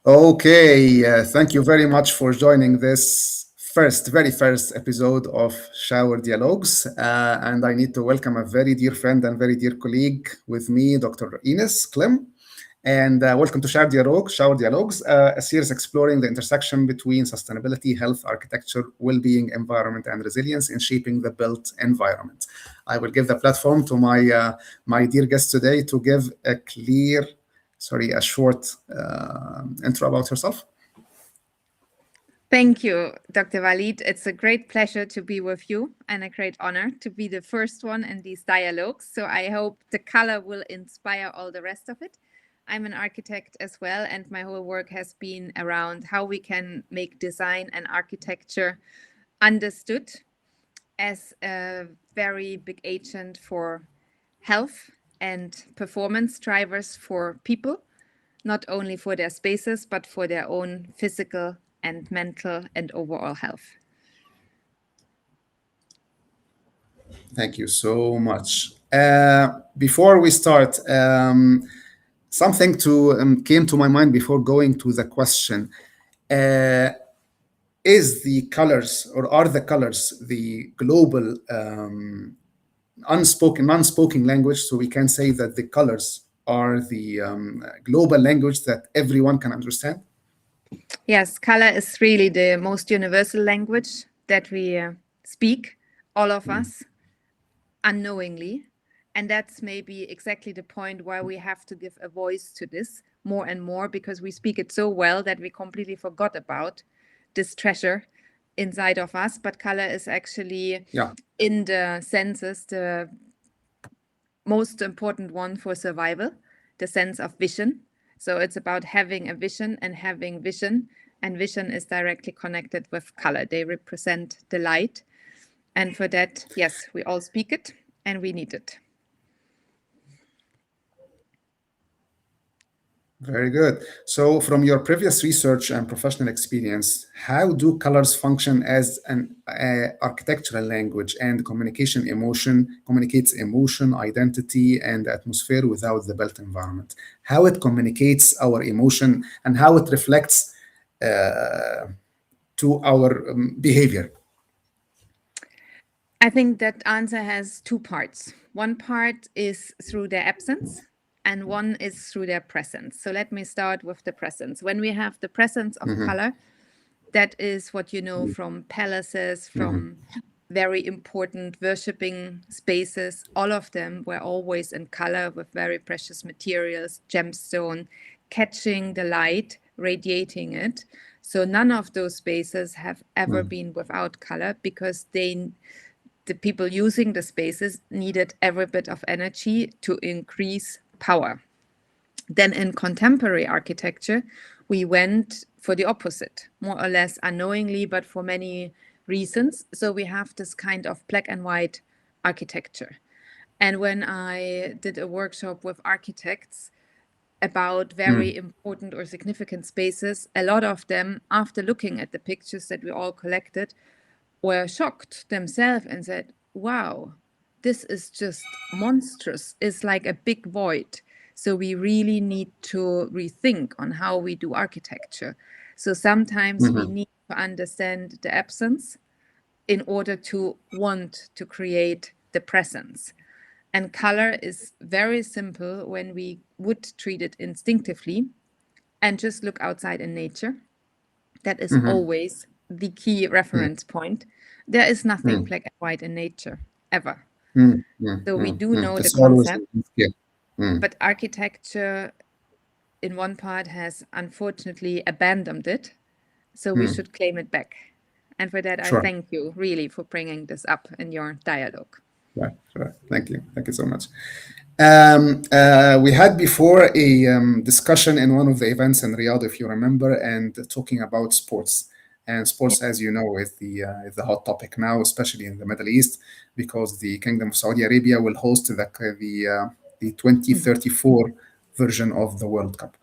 Okay, thank you very much for joining this very first episode of Shower Dialogues. And I need to welcome a very dear friend and very dear colleague with me, Dr. Ines Klemm. And welcome to Shower Dialogues, a series exploring the intersection between sustainability, health, architecture, well-being, environment, and resilience in shaping the built environment. I will give the platform to my dear guest today to give a short intro about herself. Thank you, Dr. Waleed. It's a great pleasure to be with you and a great honor to be the first one in these dialogues. So I hope the color will inspire all the rest of it. I'm an architect as well, and my whole work has been around how we can make design and architecture understood as a very big agent for health and performance drivers for people, not only for their spaces, but for their own physical and mental and overall health. Thank you so much. Before we start, something came to my mind before going to the question. Is the colors, or are the colors, the global non-spoken language? So we can say that the colors are the global language that everyone can understand? Yes, color is really the most universal language that we speak, all of us, unknowingly. And that's maybe exactly the point why we have to give a voice to this more and more, because we speak it so well that we completely forgot about this treasure inside of us. But color is actually, in the senses, the most important one for survival, the sense of vision. So it's about having a vision and having vision, and vision is directly connected with color. They represent the light. And for that, yes, we all speak it and we need it. Very good. So from your previous research and professional experience, how do colors function as an architectural language and communicates emotion, identity, and atmosphere without the built environment? How it communicates our emotion and how it reflects to our behavior? I think that answer has two parts. One part is through their absence, and one is through their presence. So let me start with the presence. When we have the presence of color, that is what you know from palaces, from very important worshipping spaces. All of them were always in color with very precious materials, gemstone, catching the light, radiating it. So none of those spaces have ever been without color, because the people using the spaces needed every bit of energy to increase power. Then in contemporary architecture, we went for the opposite, more or less unknowingly, but for many reasons. So we have this kind of black and white architecture. And when I did a workshop with architects about very important or significant spaces, a lot of them, after looking at the pictures that we all collected, were shocked themselves and said, wow, this is just monstrous. It's like a big void. So we really need to rethink on how we do architecture. So sometimes we need to understand the absence in order to want to create the presence. And color is very simple when we would treat it instinctively and just look outside in nature. That is always the key reference point. There is nothing black and white in nature, ever. So we do know the concept, but architecture in one part has unfortunately abandoned it. So we should claim it back. And for that, I thank you really for bringing this up in your dialogue. Right. Thank you so much. We had before a discussion in one of the events in Riyadh, if you remember, and talking about sports. And sports, as you know, is the hot topic now, especially in the Middle East, because the Kingdom of Saudi Arabia will host the Mhm. 2034 version of the World Cup.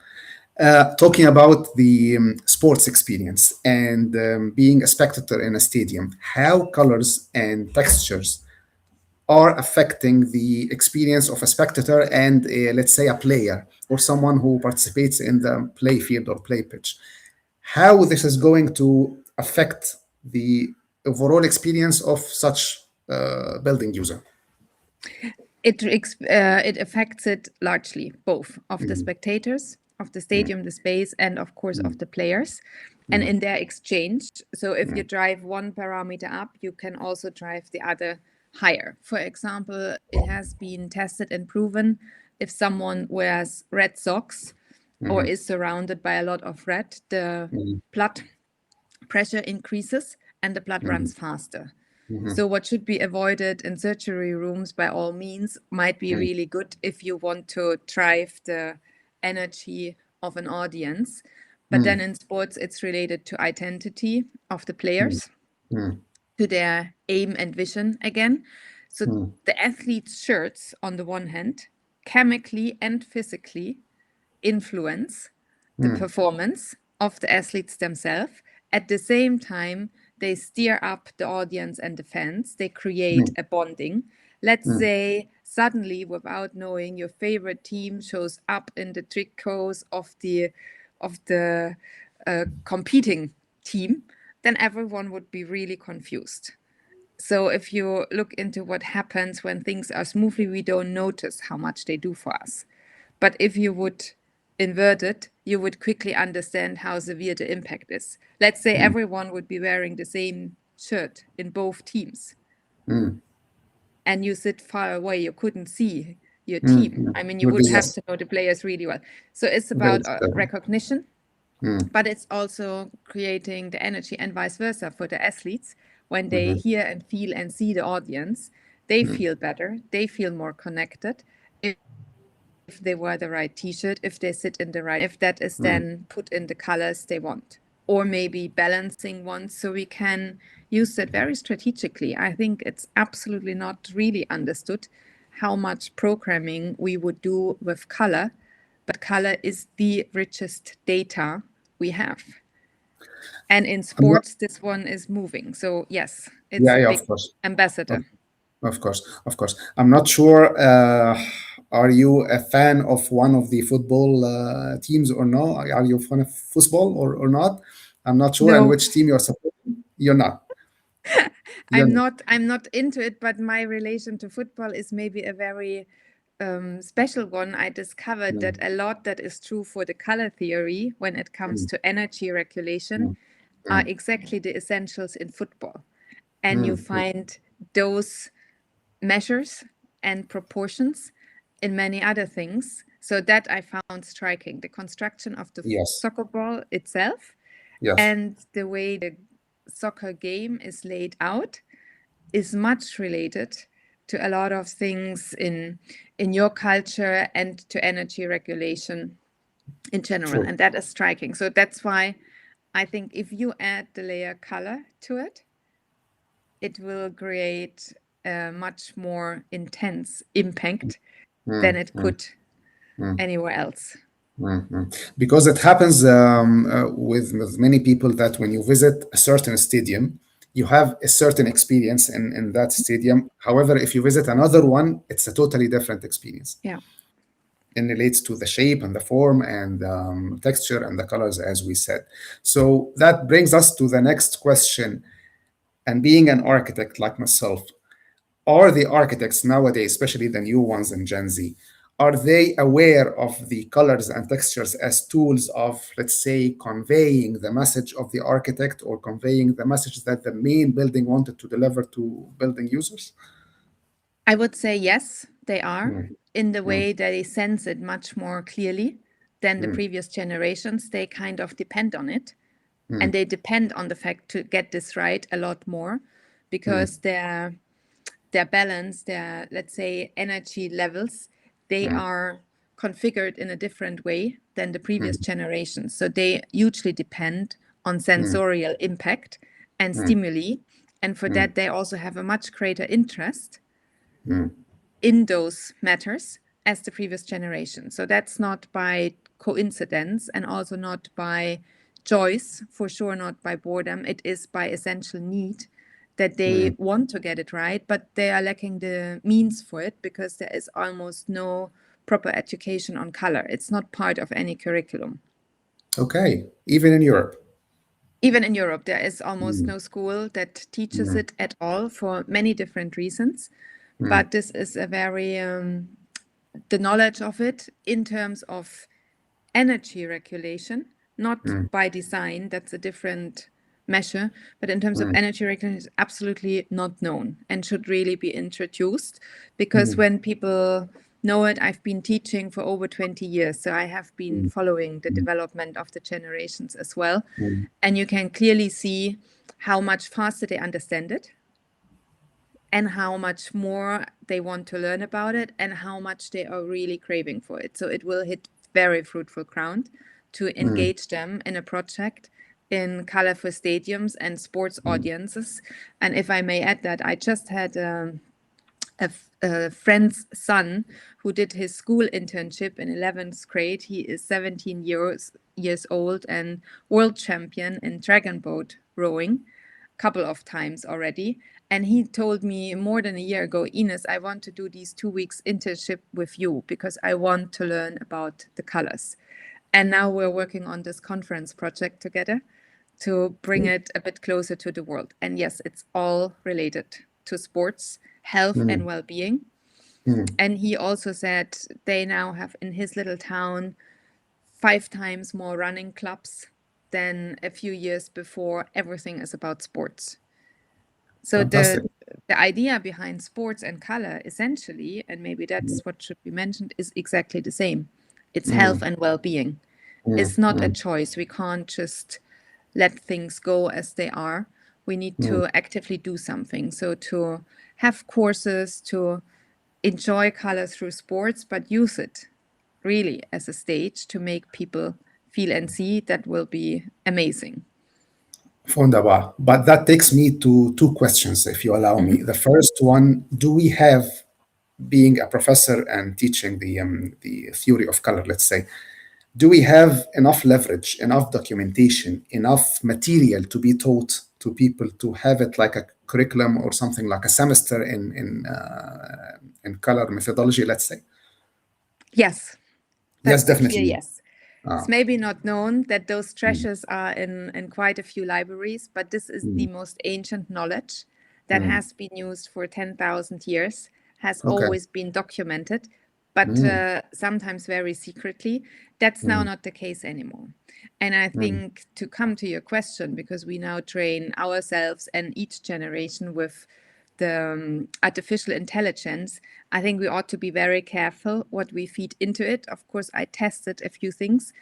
Talking about the sports experience and being a spectator in a stadium, how colors and textures are affecting the experience of a spectator and let's say a player or someone who participates in the play field or play pitch, how this is going to affect the overall experience of such building user. It affects it largely, both of the spectators, of the stadium, the space, and of course of the players, and in their exchange. So if you drive one parameter up, you can also drive the other higher. For example, it has been tested and proven if someone wears red socks or is surrounded by a lot of red, the blood pressure increases and the blood runs faster. So what should be avoided in surgery rooms by all means might be really good if you want to drive the energy of an audience. But then in sports, it's related to identity of the players, to their aim and vision again. So the athletes' shirts, on the one hand, chemically and physically influence the performance of the athletes themselves. At the same time, they steer up the audience and the fans. They create a bonding. Let's say suddenly, without knowing, your favorite team shows up in the tricots of the competing team, then everyone would be really confused. So if you look into what happens when things are smoothly, we don't notice how much they do for us. But if you would invert it, you would quickly understand how severe the impact is. Let's say everyone would be wearing the same shirt in both teams, and you sit far away, you couldn't see your team. I mean, you Would would be have yes, to know the players really well. So it's very about disturbing. recognition, but it's also creating the energy and vice versa for the athletes. When they hear and feel and see the audience, they feel better, they feel more connected. If they wear the right t-shirt, if they sit in the right, if that is then put in the colors they want, or maybe balancing ones, so we can use that very strategically. I think it's absolutely not really understood how much programming we would do with color, but color is the richest data we have. And in I'm not, sports, this one is moving. So yes, it's yeah, a yeah, big of course. ambassador. Of course, of course. I'm not sure. Are you a fan of one of the football teams or no? Are you a fan of football or not? I'm not sure. And No, which team you're supporting? You're not. You're not. I'm not into it, but my relation to football is maybe a very special one. I discovered that a lot that is true for the color theory when it comes to energy regulation are exactly the essentials in football. And you find those measures and proportions in many other things. So that I found striking. The construction of the Yes. soccer ball itself Yes. and the way the soccer game is laid out is much related to a lot of things in your culture and to energy regulation in general, True. and that is striking. So that's why I think if you add the layer color to it, it will create a much more intense impact than it could anywhere else. Because it happens with many people that when you visit a certain stadium, you have a certain experience in that stadium. However, if you visit another one, it's a totally different experience. Yeah. And relates to the shape and the form and texture and the colors, as we said. So that brings us to the next question. And being an architect like myself, are the architects nowadays, especially the new ones in Gen Z, are they aware of the colors and textures as tools of, let's say, conveying the message of the architect or conveying the message that the main building wanted to deliver to building users? I would say yes, they are, Mm, in the mm, way that they sense it much more clearly than the previous generations. They kind of depend on it, and they depend on the fact to get this right a lot more, because their balance, their, let's say, energy levels, they are configured in a different way than the previous generations. So they hugely depend on sensorial impact and stimuli. And for that, they also have a much greater interest in those matters as the previous generation. So that's not by coincidence and also not by choice, for sure not by boredom. It is by essential need that they want to get it right, but they are lacking the means for it because there is almost no proper education on color. It's not part of any curriculum. Okay, even in Europe. Even in Europe, there is almost no school that teaches it at all for many different reasons. But this is a very, the knowledge of it in terms of energy regulation, not by design, that's a different measure, but in terms of energy regulation is absolutely not known and should really be introduced, because when people know it, I've been teaching for over 20 years, so I have been following the development of the generations as well, and you can clearly see how much faster they understand it and how much more they want to learn about it and how much they are really craving for it. So it will hit very fruitful ground to engage them in a project in color for stadiums and sports audiences. And if I may add that, I just had a friend's son who did his school internship in 11th grade. He is 17 years old and world champion in dragon boat rowing couple of times already. And he told me more than a year ago, Ines, I want to do these 2 weeks internship with you because I want to learn about the colors. And now we're working on this conference project together to bring it a bit closer to the world. And yes, it's all related to sports, health and well-being. And he also said they now have in his little town 5 times more running clubs than a few years before. Everything is about sports. So Fantastic. the idea behind sports and color essentially, and maybe that's what should be mentioned, is exactly the same. It's health and well-being. It's not a choice. We can't just let things go as they are. We need to actively do something. So to have courses, to enjoy color through sports, but use it really as a stage to make people feel and see, that will be amazing. Wunderbar. But that takes me to two questions, if you allow me. The first one, do we have, being a professor and teaching the theory of color, let's say, do we have enough leverage, enough documentation, enough material to be taught to people to have it like a curriculum or something like a semester in color methodology, let's say? Yes, Yes, that's a clear definitely. yes. It's maybe not known that those treasures are in quite a few libraries, but this is the most ancient knowledge that has been used for 10,000 years, has Okay. always been documented, but sometimes very secretly. That's now not the case anymore. And I think to come to your question, because we now train ourselves and each generation with the artificial intelligence, I think we ought to be very careful what we feed into it. Of course, I tested a few things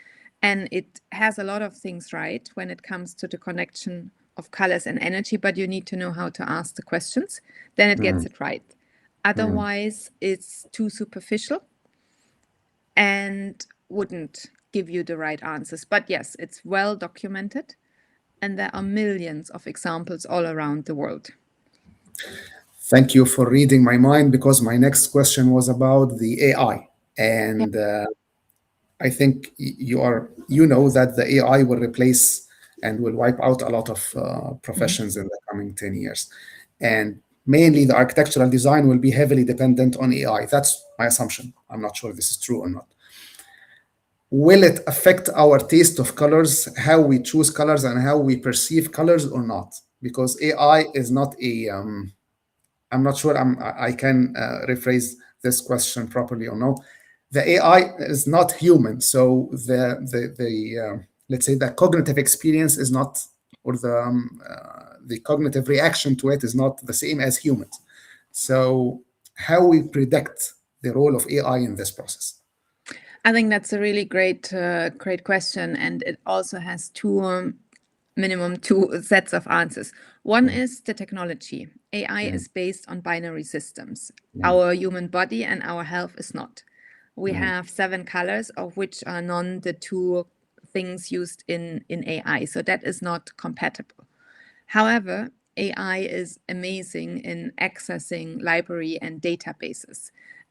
and it has a lot of things right when it comes to the connection of colors and energy, but you need to know how to ask the questions, then it gets it right. Otherwise, it's too superficial and wouldn't give you the right answers. But yes, it's well documented and there are millions of examples all around the world. Thank you for reading my mind, because my next question was about the AI. And I think you know that the AI will replace and will wipe out a lot of professions in the coming 10 years. And mainly the architectural design will be heavily dependent on AI. That's my assumption. I'm not sure if this is true or not. Will it affect our taste of colors, how we choose colors and how we perceive colors or not? Because AI is not a, I'm not sure I can rephrase this question properly or no. The AI is not human, so the let's say the cognitive experience is not, or the cognitive reaction to it is not the same as humans. So how we predict the role of AI in this process? I think that's a really great question, and it also has minimum two sets of answers. One is the technology. AI is based on binary systems. Our human body and our health is not. We have 7 colors, of which are none the two things used in AI. So that is not compatible. However, AI is amazing in accessing library and databases.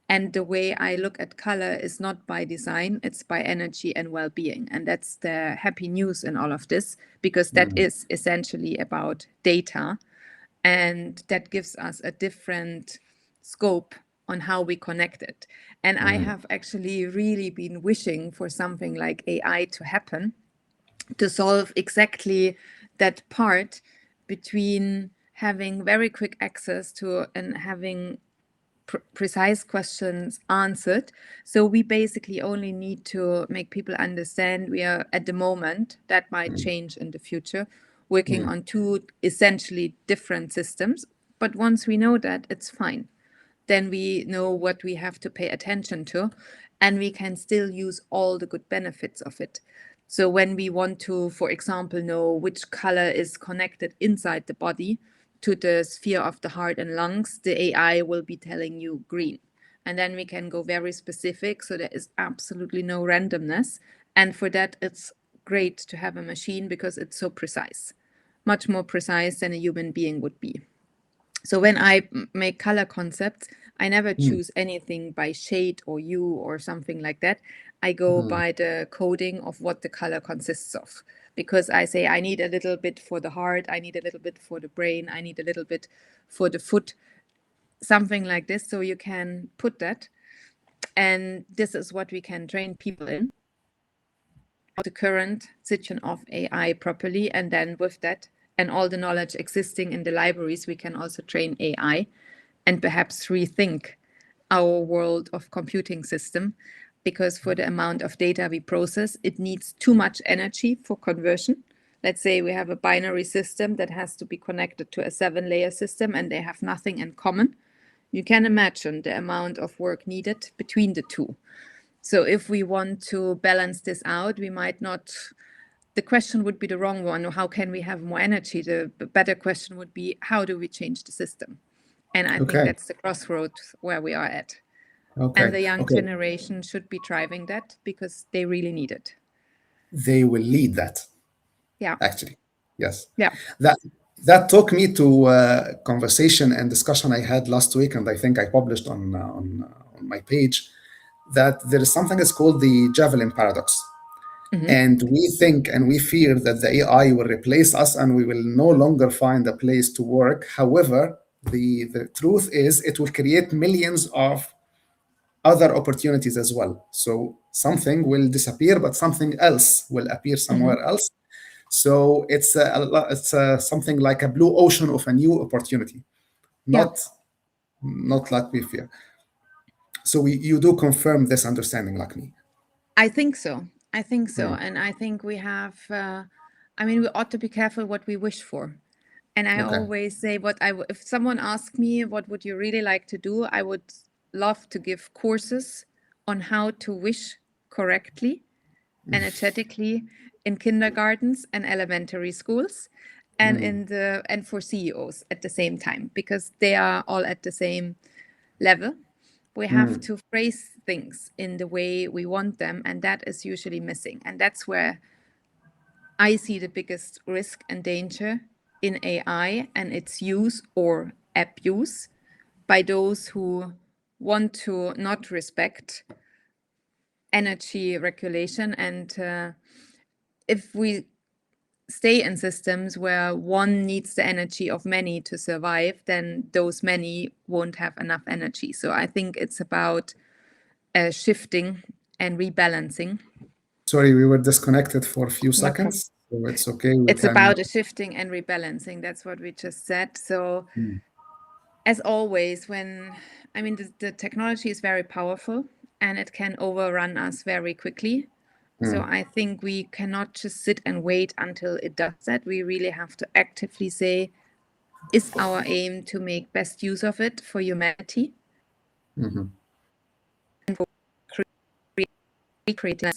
And the way I look at color is not by design, it's by energy and well-being. And that's the happy news in all of this, because that is essentially about data. And that gives us a different scope on how we connect it. And I have actually really been wishing for something like AI to happen, to solve exactly that part between having very quick access to and having precise questions answered. So we basically only need to make people understand we are at the moment, that might change in the future, working on two essentially different systems. But once we know that, it's fine. Then we know what we have to pay attention to, and we can still use all the good benefits of it. So when we want to, for example, know which color is connected inside the body to the sphere of the heart and lungs, the AI will be telling you green. And then we can go very specific, so there is absolutely no randomness. And for that, it's great to have a machine because it's so precise, much more precise than a human being would be. So when I make color concepts, I never choose anything by shade or hue or something like that. I go by the coding of what the color consists of, because I say I need a little bit for the heart, I need a little bit for the brain, I need a little bit for the foot, something like this. So you can put that. And this is what we can train people in, the current situation of AI properly. And then with that and all the knowledge existing in the libraries, we can also train AI and perhaps rethink our world of computing system, because for the amount of data we process, it needs too much energy for conversion. Let's say we have a binary system that has to be connected to a 7-layer system and they have nothing in common. You can imagine the amount of work needed between the two. So if we want to balance this out, we might not, the question would be the wrong one, or how can we have more energy? The better question would be, how do we change the system? And I think Okay. that's the crossroads where we are at. And Okay. the young Okay. generation should be driving that because they really need it. They will lead that, Yeah. actually. Yes. Yeah. That that took me to a conversation and discussion I had last week, and I think I published on my page that there is something that's called the Javelin paradox. And we think and we fear that the AI will replace us and we will no longer find a place to work. However, the truth is it will create millions of other opportunities as well. So something will disappear, but something else will appear somewhere else. So it's something like a blue ocean of a new opportunity, Yeah. not like we fear. So you do confirm this understanding, like me. I think so. I think so. And I think we have, I mean, we ought to be careful what we wish for. And I Okay. always say, if someone asks me, what would you really like to do? I would love to give courses on how to wish correctly, energetically, in kindergartens and elementary schools, and and for CEOs at the same time, because they are all at the same level. We have to phrase things in the way we want them, and that is usually missing. And that's where I see the biggest risk and danger in AI and its use or abuse by those who want to not respect energy regulation. And if we stay in systems where one needs the energy of many to survive, then those many won't have enough energy. So I think it's about shifting and rebalancing. Sorry, we were disconnected for a few No problem. seconds, so it's okay. We It's can. about a shifting and rebalancing. That's what we just said. So, as always, the technology is very powerful and it can overrun us very quickly. So I think we cannot just sit and wait until it does that. We really have to actively say, is our aim to make best use of it for humanity? And for recreating,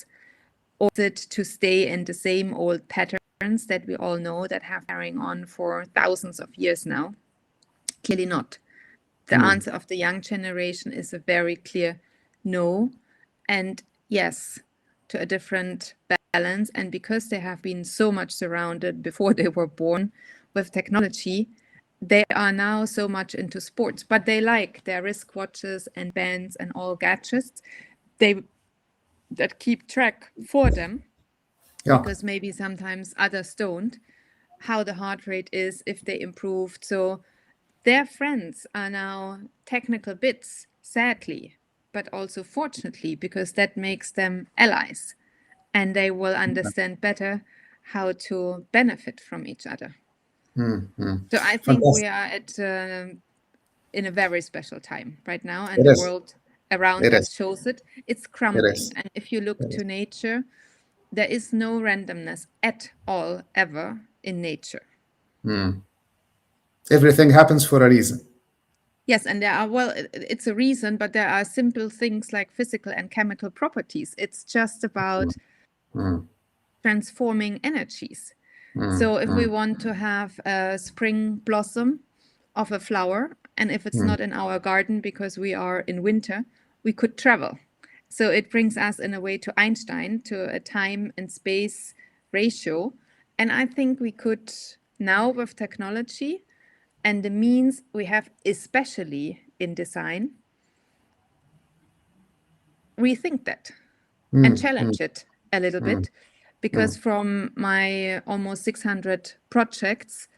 or is it to stay in the same old patterns that we all know that have carrying on for thousands of years now? Clearly not. The answer of the young generation is a very clear no, and yes to a different balance, and because they have been so much surrounded before they were born with technology, they are now so much into sports, but they like their wristwatches and bands and all gadgets that keep track for them, Yeah. because maybe sometimes others don't, how the heart rate is, if they improved. So their friends are now technical bits, sadly, but also fortunately, because that makes them allies, and they will understand better how to benefit from each other. So I think we Fantastic. are in a very special time right now, and It the is. world around It is. us shows it. It's It crumbling. is. And if you look It to is. nature, there is no randomness at all ever in nature. Everything happens for a reason. Yes, and there are, well, it's a reason, but there are simple things like physical and chemical properties. It's just about transforming energies. So if we want to have a spring blossom of a flower, and if it's not in our garden because we are in winter, we could travel. So it brings us in a way to Einstein, to a time and space ratio. And I think we could now, with technology and the means we have, especially in design, rethink that and challenge it a little bit. Because from my almost 600 projects,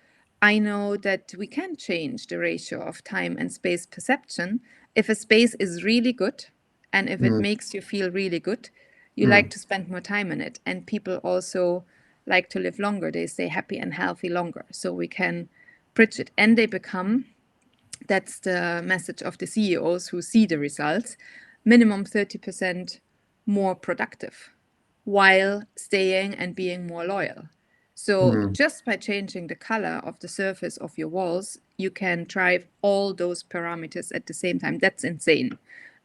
I know that we can change the ratio of time and space perception. If a space is really good and if it makes you feel really good, you like to spend more time in it. And people also like to live longer. They stay happy and healthy longer. So we can bridge it. And they become, that's the message of the CEOs who see the results, minimum 30% more productive while staying and being more loyal. So just by changing the color of the surface of your walls, you can drive all those parameters at the same time. That's insane.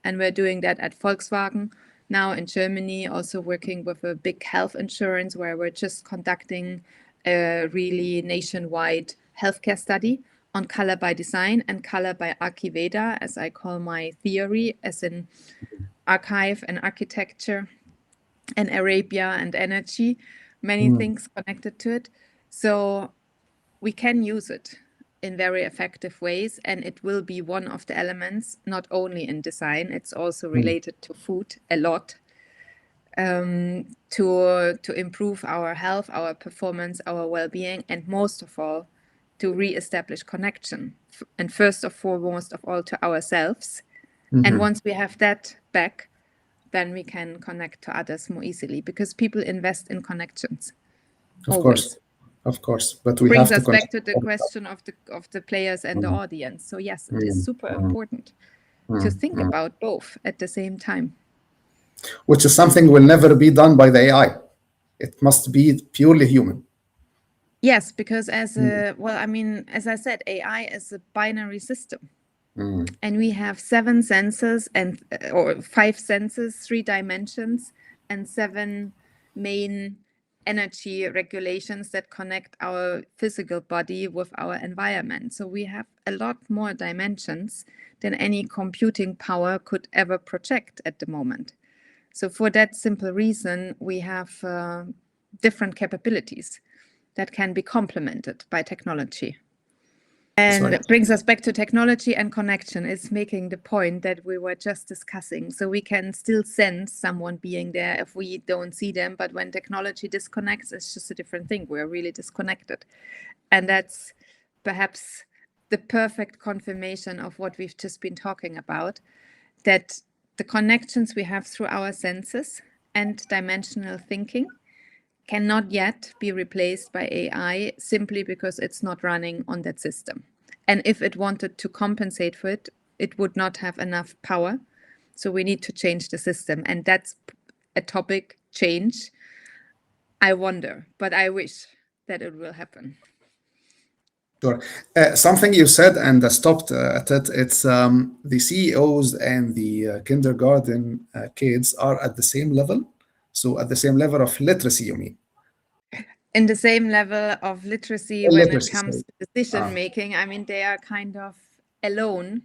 And we're doing that at Volkswagen now in Germany, also working with a big health insurance where we're just conducting a really nationwide healthcare study on color by design and color by Archiveda, as I call my theory, as in archive and architecture and Arabia and energy, many things connected to it. So we can use it in very effective ways, and it will be one of the elements, not only in design, it's also related to food a lot, to improve our health, our performance, our well-being, and most of all, to re-establish connection, and first of foremost of all to ourselves. And once we have that back, then we can connect to others more easily, because people invest in connections Of course. always. Of course. But we Brings have to us back connect. to the question of the players and the audience. So yes, it is super important to think about both at the same time. Which is something will never be done by the AI. It must be purely human. Yes, because as I said, AI is a binary system. And we have 7 senses and or 5 senses, 3 dimensions, and 7 main energy regulations that connect our physical body with our environment. So we have a lot more dimensions than any computing power could ever project at the moment. So for that simple reason, we have different capabilities that can be complemented by technology. And it brings us back to technology and connection. It's making the point that we were just discussing. So we can still sense someone being there if we don't see them. But when technology disconnects, it's just a different thing. We're really disconnected. And that's perhaps the perfect confirmation of what we've just been talking about, that the connections we have through our senses and dimensional thinking cannot yet be replaced by AI simply because it's not running on that system. And if it wanted to compensate for it, it would not have enough power. So we need to change the system. And that's a topic change. I wonder, but I wish that it will happen. Sure. Something you said and I stopped at it. It's the CEOs and the kindergarten kids are at the same level. So at the same level of literacy, you mean? In the same level of literacy when it Literacy, comes sorry. to decision making. I mean, they are kind of alone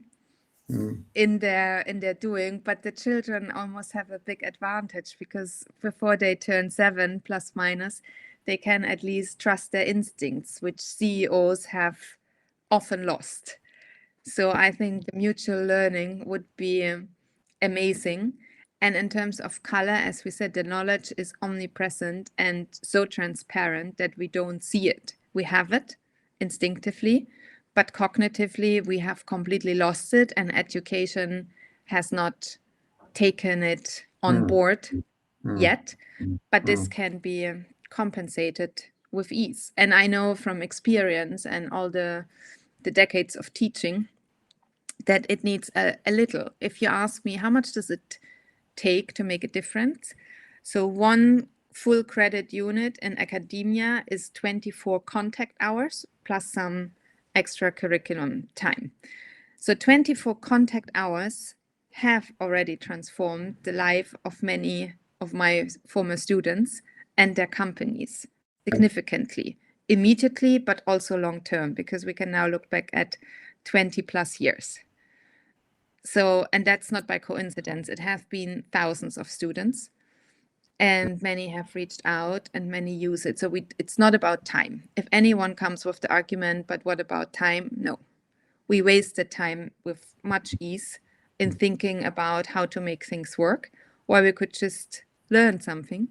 in their doing, but the children almost have a big advantage because before they turn 7 plus minus, they can at least trust their instincts, which CEOs have often lost. So I think the mutual learning would be amazing. And in terms of color, as we said, the knowledge is omnipresent and so transparent that we don't see it. We have it instinctively, but cognitively, we have completely lost it, and education has not taken it on board yet. But this can be compensated with ease. And I know from experience and all the decades of teaching that it needs a little. If you ask me, how much does it take to make a difference? So one full credit unit in academia is 24 contact hours plus some extra curriculum time. So 24 contact hours have already transformed the life of many of my former students and their companies significantly, immediately, but also long term, because we can now look back at 20 plus years. So, and that's not by coincidence. It have been thousands of students, and many have reached out and many use it. So it's not about time. If anyone comes with the argument, but what about time? No, we wasted time with much ease in thinking about how to make things work, while we could just learn something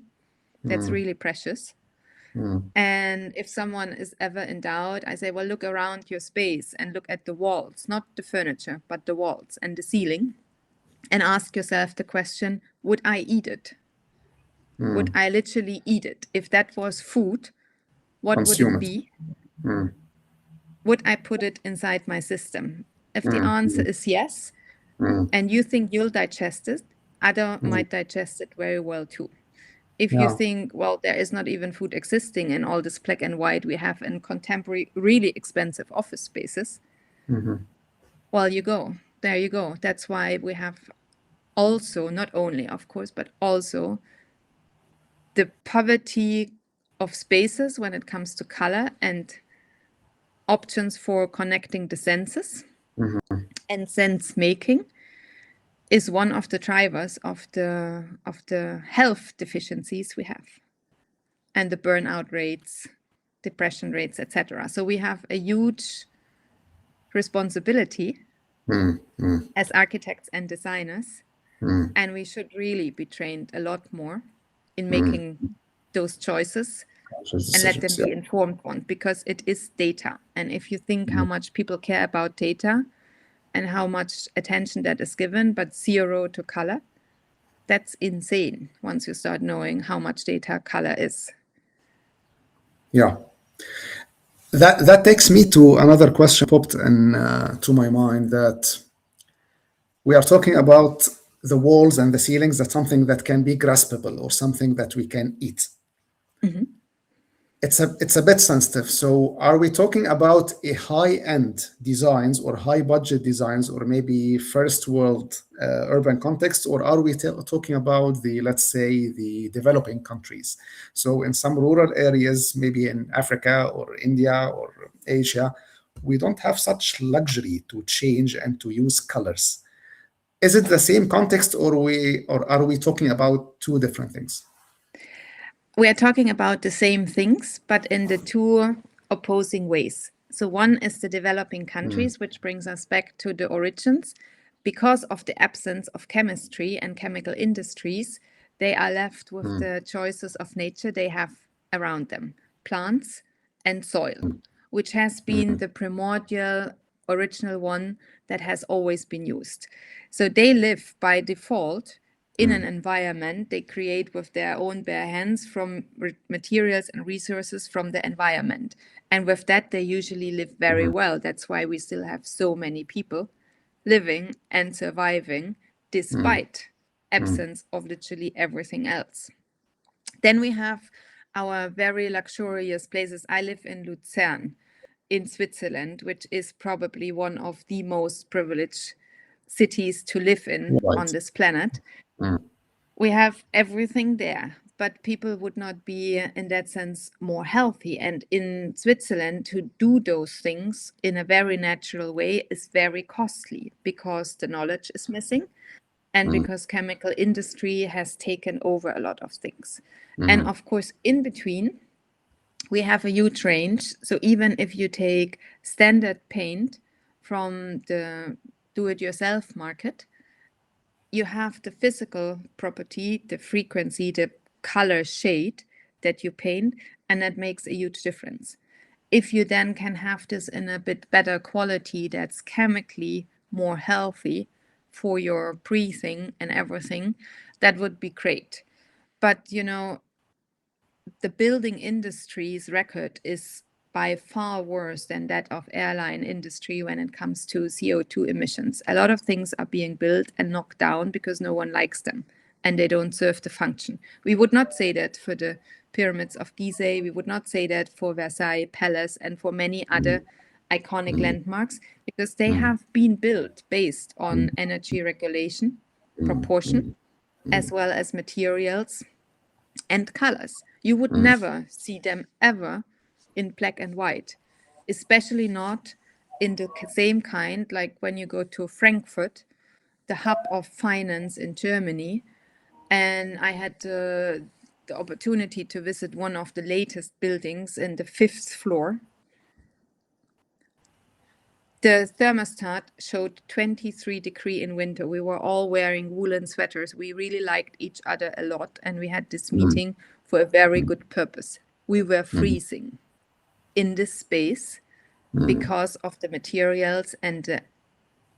that's really precious. And if someone is ever in doubt, I say, well, look around your space and look at the walls, not the furniture, but the walls and the ceiling, and ask yourself the question, would I eat it? Would I literally eat it? If that was food, what would it be? Would I put it inside my system? If the answer is yes, and you think you'll digest it, other might digest it very well too. If you think, well, there is not even food existing in all this black and white we have in contemporary, really expensive office spaces, well, there you go. That's why we have also, not only, of course, but also the poverty of spaces when it comes to color and options for connecting the senses and sense making is one of the drivers of the health deficiencies we have, and the burnout rates, depression rates, etc. So we have a huge responsibility as architects and designers, and we should really be trained a lot more in making those choices and let them be informed ones, because it is data. And if you think how much people care about data and how much attention that is given, but zero to color, that's insane once you start knowing how much data color is. Yeah. That takes me to another question popped in to my mind, that we are talking about the walls and the ceilings, that's something that can be graspable or something that we can eat. It's a bit sensitive. So are we talking about a high-end designs or high-budget designs, or maybe first world urban context, or are we talking about the, let's say, the developing countries? So in some rural areas, maybe in Africa or India or Asia, we don't have such luxury to change and to use colors. Is it the same context, or are we talking about two different things? We are talking about the same things, but in the two opposing ways. So one is the developing countries, which brings us back to the origins. Because of the absence of chemistry and chemical industries, they are left with the choices of nature they have around them, plants and soil, which has been the primordial original one that has always been used. So they live by default in an environment they create with their own bare hands from materials and resources from the environment. And with that, they usually live very well. That's why we still have so many people living and surviving despite absence of literally everything else. Then we have our very luxurious places. I live in Lucerne in Switzerland, which is probably one of the most privileged cities to live in on this planet. We have everything there, but people would not be, in that sense, more healthy. And in Switzerland, to do those things in a very natural way is very costly because the knowledge is missing and because chemical industry has taken over a lot of things. And of course, in between, we have a huge range. So even if you take standard paint from the do-it-yourself market, you have the physical property, the frequency, the color shade that you paint, and that makes a huge difference. If you then can have this in a bit better quality that's chemically more healthy for your breathing and everything, that would be great. But, you know, the building industry's record is by far worse than that of airline industry when it comes to CO2 emissions. A lot of things are being built and knocked down because no one likes them and they don't serve the function. We would not say that for the pyramids of Gizeh. We would not say that for Versailles Palace and for many other iconic landmarks because they have been built based on energy regulation, proportion, as well as materials and colors. You would never see them ever in black and white, especially not in the same kind like when you go to Frankfurt, the hub of finance in Germany. And I had the opportunity to visit one of the latest buildings in the 5th floor. The thermostat showed 23 degrees in winter. We were all wearing woolen sweaters. We really liked each other a lot. And we had this meeting for a very good purpose. We were freezing in this space because of the materials and the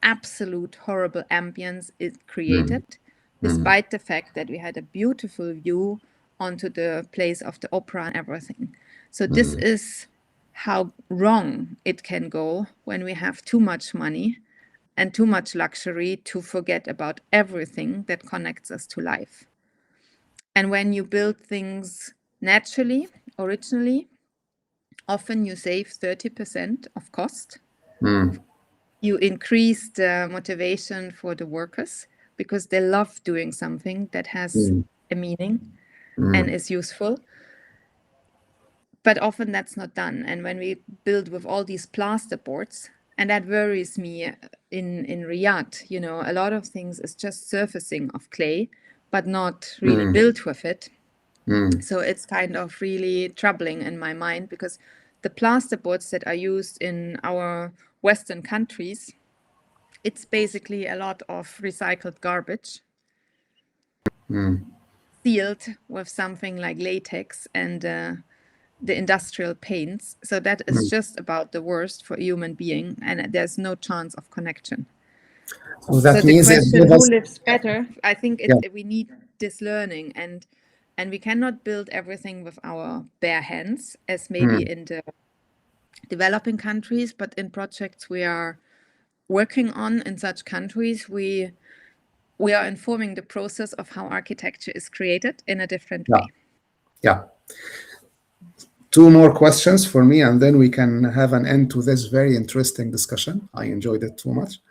absolute horrible ambience it created, despite the fact that we had a beautiful view onto the place of the opera and everything. So this is how wrong it can go when we have too much money and too much luxury to forget about everything that connects us to life. And when you build things naturally, originally, often you save 30% of cost. You increase the motivation for the workers because they love doing something that has a meaning and is useful. But often that's not done. And when we build with all these plasterboards, and that worries me in Riyadh, you know, a lot of things is just surfacing of clay, but not really built with it. So it's kind of really troubling in my mind because the plasterboards that are used in our Western countries, it's basically a lot of recycled garbage sealed with something like latex and the industrial paints. So that is just about the worst for a human being, and there's no chance of connection. So that So the means it question, gives who us, lives better? I think yeah, we need this learning, and we cannot build everything with our bare hands, as maybe in the developing countries, but in projects we are working on in such countries, we are informing the process of how architecture is created in a different yeah, way. yeah. Two more questions for me, and then we can have an end to this very interesting discussion. I enjoyed it too much.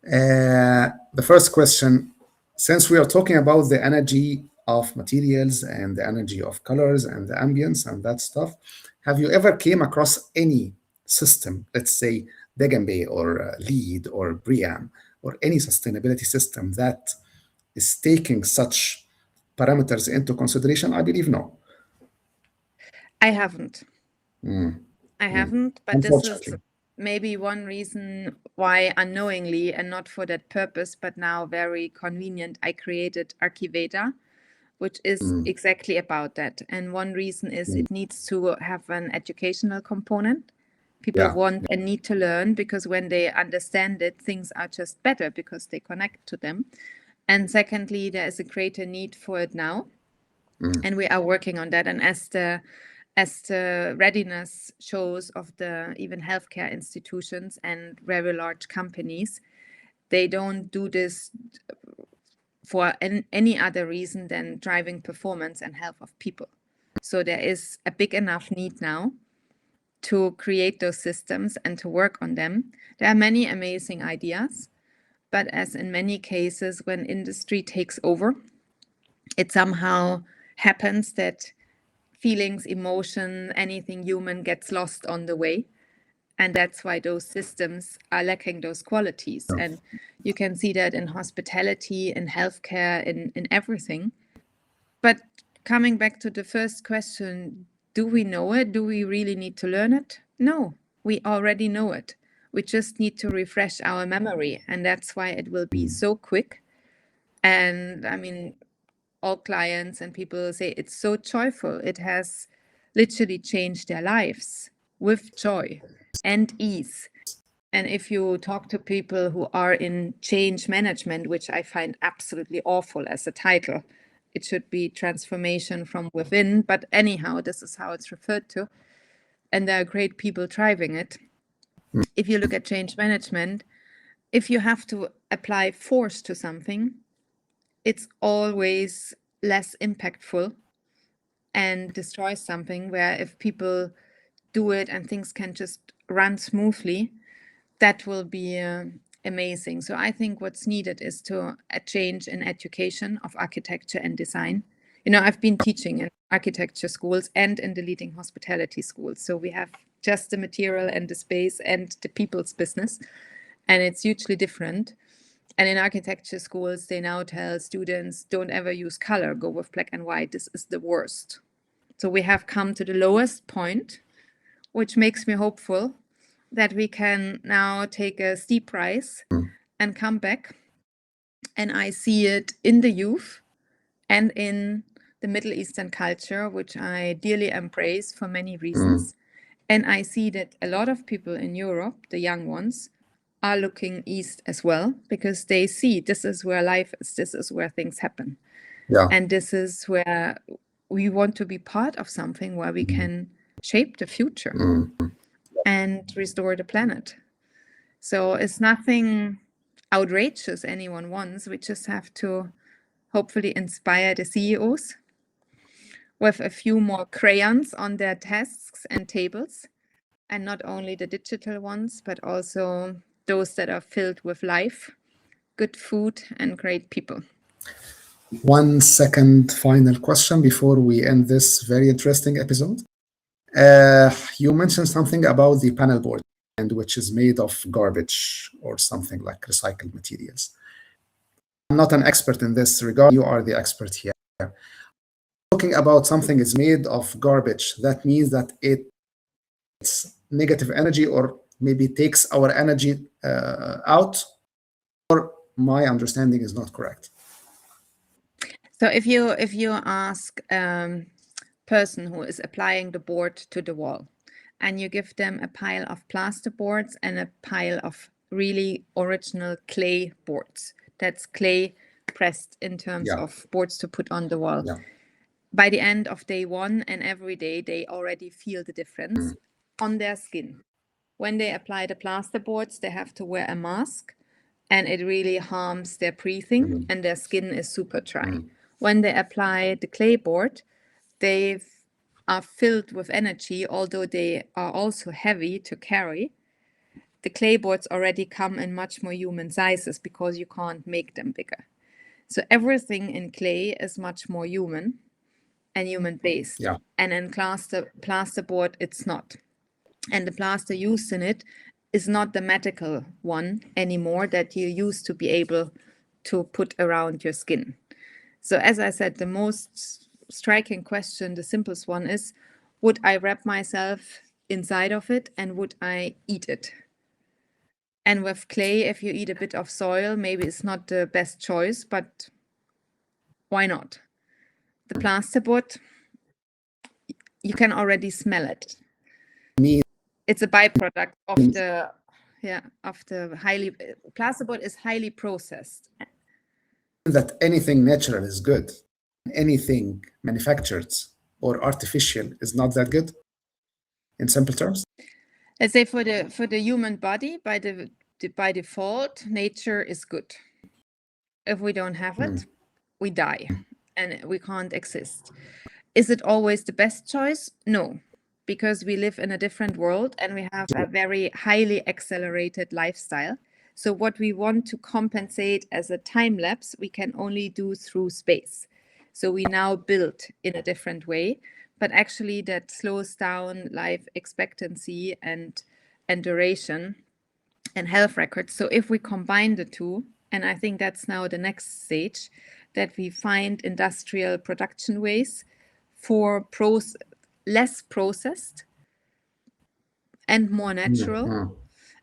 The first question, since we are talking about the energy of materials and the energy of colors and the ambience and that stuff, have you ever came across any system, let's say Degambe or LEED or BREEAM or any sustainability system that is taking such parameters into consideration? I believe no. I haven't. I haven't, but this is Unfortunately. maybe one reason why unknowingly and not for that purpose, but now very convenient, I created Archiveda, which is exactly about that. And one reason is it needs to have an educational component. People Yeah. want and need to learn because when they understand it, things are just better because they connect to them. And secondly, there is a greater need for it now. And we are working on that. And as the readiness shows of the even healthcare institutions and very large companies, they don't do this for any other reason than driving performance and health of people. So there is a big enough need now to create those systems and to work on them. There are many amazing ideas, but as in many cases, when industry takes over, it somehow happens that feelings, emotion, anything human gets lost on the way. And that's why those systems are lacking those qualities. And you can see that in hospitality, in healthcare, in everything. But coming back to the first question, do we know it? Do we really need to learn it? No, we already know it. We just need to refresh our memory. And that's why it will be so quick. And I mean, all clients and people say it's so joyful. It has literally changed their lives with joy and ease. And if you talk to people who are in change management, which I find absolutely awful as a title, it should be transformation from within. But anyhow, this is how it's referred to. And there are great people driving it. If you look at change management, if you have to apply force to something, it's always less impactful and destroys something, where if people do it and things can just run smoothly, that will be amazing. So I think what's needed is to a change in education of architecture and design. You know, I've been teaching in architecture schools and in the leading hospitality schools. So we have just the material and the space and the people's business, and it's hugely different. And in architecture schools, they now tell students, don't ever use color, go with black and white. This is the worst. So we have come to the lowest point, which makes me hopeful that we can now take a steep rise and come back. And I see it in the youth and in the Middle Eastern culture, which I dearly embrace for many reasons. And I see that a lot of people in Europe, the young ones, are looking east as well, because they see this is where life is, this is where things happen. Yeah. And this is where we want to be part of something where we can shape the future and restore the planet. So it's nothing outrageous anyone wants. We just have to hopefully inspire the CEOs with a few more crayons on their desks and tables, and not only the digital ones, but also those that are filled with life, good food, and great people. 1 second final question before we end this very interesting episode. You mentioned something about the panel board, and which is made of garbage or something like recycled materials. I'm not an expert in this regard. You are the expert here. Talking about something is made of garbage, that means that it's negative energy, or maybe takes our energy out, or my understanding is not correct. So if you ask person who is applying the board to the wall, and you give them a pile of plaster boards and a pile of really original clay boards, that's clay pressed in terms of boards to put on the wall. By the end of day one and every day, they already feel the difference on their skin. When they apply the plaster boards, they have to wear a mask, and it really harms their breathing, and their skin is super dry. When they apply the clay board, they are filled with energy, although they are also heavy to carry. The clay boards already come in much more human sizes because you can't make them bigger. So everything in clay is much more human and human-based. And in plasterboard, it's not. And the plaster used in it is not the medical one anymore that you used to be able to put around your skin. So as I said, the most striking question, the simplest one is, would I wrap myself inside of it and would I eat it? And with clay, if you eat a bit of soil, maybe it's not the best choice, but why not? The plasterboard, you can already smell it. It's a byproduct of the highly plasterboard is highly processed. That anything natural is good, anything manufactured or artificial is not that good, in simple terms. Let's say for the human body, by default, nature is good. If we don't have it, we die and we can't exist. Is it always the best choice? No, because we live in a different world and we have a very highly accelerated lifestyle. So what we want to compensate as a time lapse, we can only do through space. So we now build in a different way, but actually that slows down life expectancy and duration and health records. So if we combine the two, and I think that's now the next stage, that we find industrial production ways for less processed and more natural.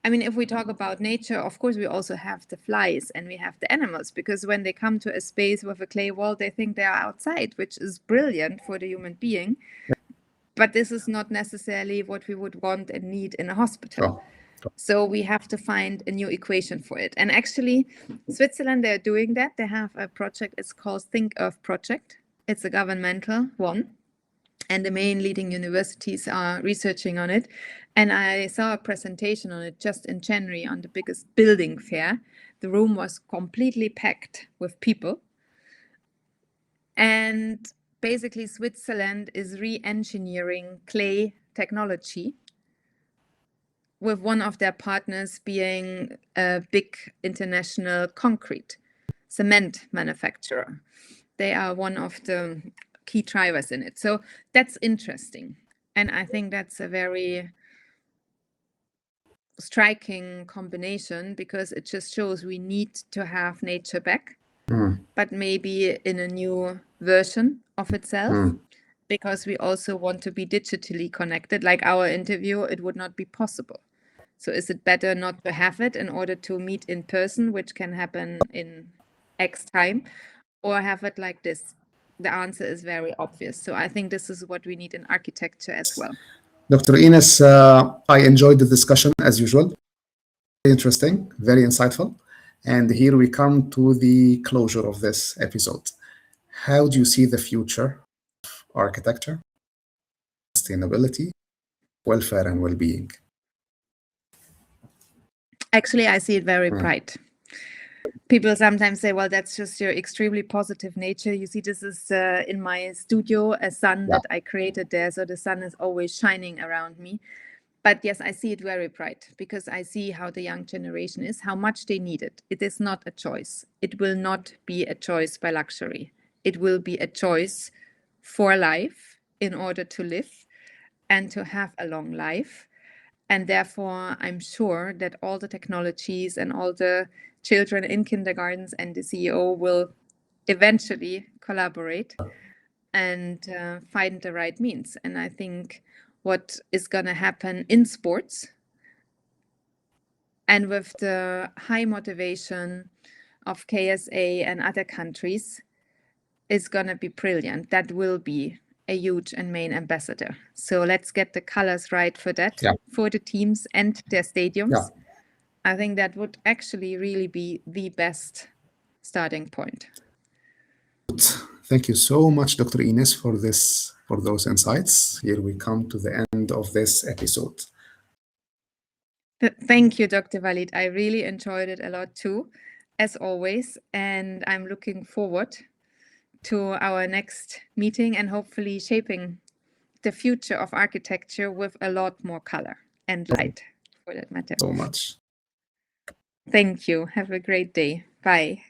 I mean, if we talk about nature, of course, we also have the flies and we have the animals, because when they come to a space with a clay wall, they think they are outside, which is brilliant for the human being. But this is not necessarily what we would want and need in a hospital. So we have to find a new equation for it. And actually, Switzerland, they're doing that. They have a project, it's called Think Earth Project. It's a governmental one. And the main leading universities are researching on it. And I saw a presentation on it just in January on the biggest building fair. The room was completely packed with people. And basically, Switzerland is re-engineering clay technology, with one of their partners being a big international concrete cement manufacturer. They are one of the key drivers in it. So that's interesting. And I think that's a very striking combination, because it just shows we need to have nature back, but maybe in a new version of itself, because we also want to be digitally connected. Like our interview, it would not be possible. So is it better not to have it in order to meet in person, which can happen in X time, or have it like this? The answer is very obvious. So I think this is what we need in architecture as well. Dr. Ines, I enjoyed the discussion as usual. Very interesting, very insightful. And here we come to the closure of this episode. How do you see the future of architecture, sustainability, welfare, and well-being? Actually, I see it very bright. People sometimes say, well, that's just your extremely positive nature. You see, this is in my studio, a sun that I created there. So the sun is always shining around me. But yes, I see it very bright, because I see how the young generation is, how much they need it. It is not a choice. It will not be a choice by luxury. It will be a choice for life, in order to live and to have a long life. And therefore, I'm sure that all the technologies and all the children in kindergartens and the CEO will eventually collaborate and find the right means. And I think what is going to happen in sports, and with the high motivation of KSA and other countries, is going to be brilliant. That will be a huge and main ambassador. So let's get the colors right for that, for the teams and their stadiums. I think that would actually really be the best starting point. Thank you so much, Dr. Ines, for those insights. Here we come to the end of this episode. Thank you, Dr. Waleed. I really enjoyed it a lot too, as always. And I'm looking forward to our next meeting and hopefully shaping the future of architecture with a lot more color and light, for that matter. So much. Thank you. Have a great day. Bye.